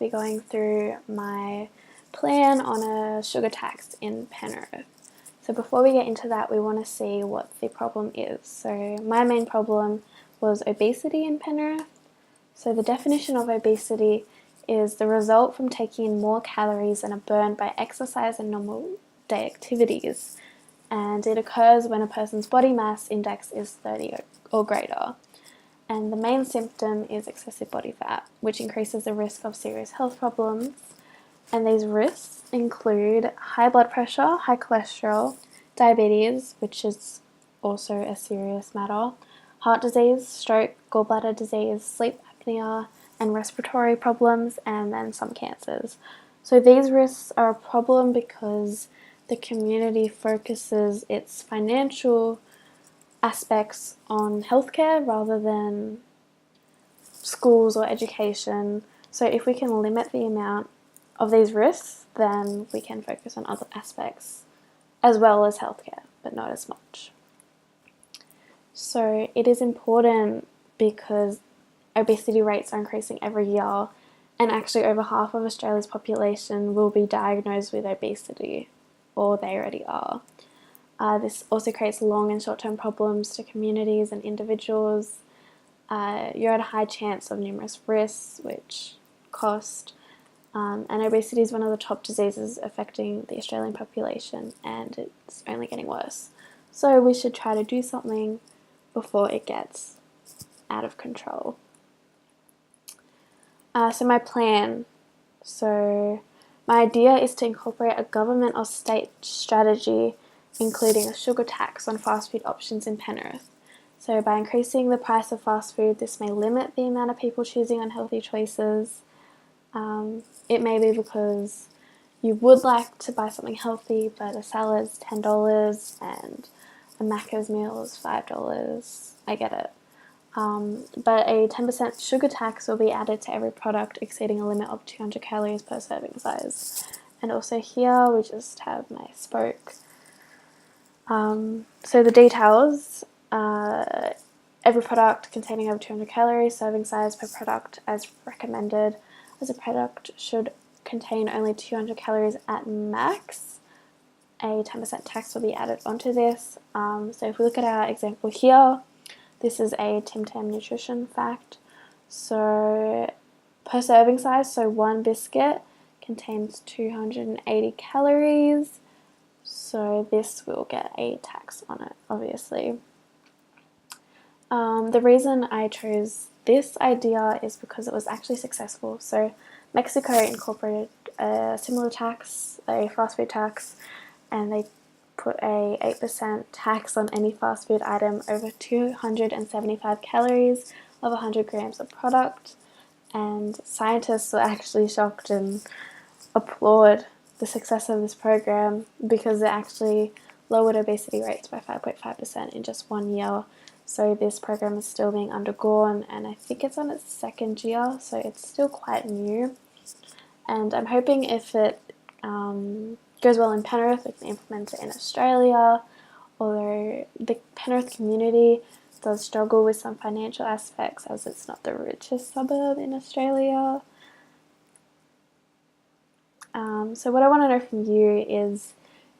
Be going through my plan on a sugar tax in Penrith. So before we get into that, we want to see what the problem is. So my main problem was obesity in Penrith. So the definition of obesity is the result from taking in more calories than are burned by exercise and normal day activities. And it occurs when a person's body mass index is 30 or greater. And the main symptom is excessive body fat, which increases the risk of serious health problems. And these risks include high blood pressure, high cholesterol, diabetes, which is also a serious matter, heart disease, stroke, gallbladder disease, sleep apnea, and respiratory problems, and then some cancers. So these risks are a problem because the community focuses its financial aspects on healthcare rather than schools or education. So if we can limit the amount of these risks, then we can focus on other aspects as well as healthcare, but not as much. So it is important because obesity rates are increasing every year, and actually over half of Australia's population will be diagnosed with obesity, or they already are. This also creates long and short-term problems to communities and individuals. You're at a high chance of numerous risks, which cost, and obesity is one of the top diseases affecting the Australian population, and it's only getting worse. So we should try to do something before it gets out of control. So my plan. So my idea is to incorporate a government or state strategy including a sugar tax on fast food options in Penrith. So by increasing the price of fast food, this may limit the amount of people choosing unhealthy choices. It may be because you would like to buy something healthy, but a salad's $10 and a Macca's meal is $5. I get it. But a 10% sugar tax will be added to every product exceeding a limit of 200 calories per serving size. And also here we just have my spoke. So the details, every product containing over 200 calories, serving size per product as recommended, as a product should contain only 200 calories at max. A 10% tax will be added onto this. So if we look at our example here, this is a Tim Tam nutrition fact. So per serving size, so one biscuit contains 280 calories. So this will get a tax on it, obviously. The reason I chose this idea is because it was actually successful. So Mexico incorporated a similar tax, a fast food tax, and they put a 8% tax on any fast food item over 275 calories of 100 grams of product. And scientists were actually shocked and applaud the success of this program because it actually lowered obesity rates by 5.5% in just 1 year. So this program is still being undergone, and I think it's on its second year, so it's still quite new. And I'm hoping if it goes well in Penrith, we can implement it in Australia, although the Penrith community does struggle with some financial aspects as it's not the richest suburb in Australia. So what I want to know from you is,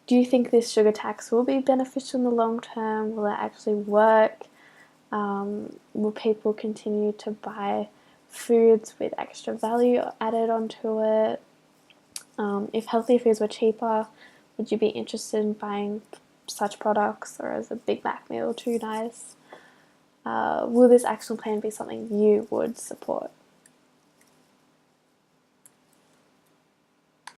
do you think this sugar tax will be beneficial in the long term? Will it actually work? Will people continue to buy foods with extra value added onto it? If healthy foods were cheaper, would you be interested in buying such products, or is a Big Mac meal too nice? Will this action plan be something you would support?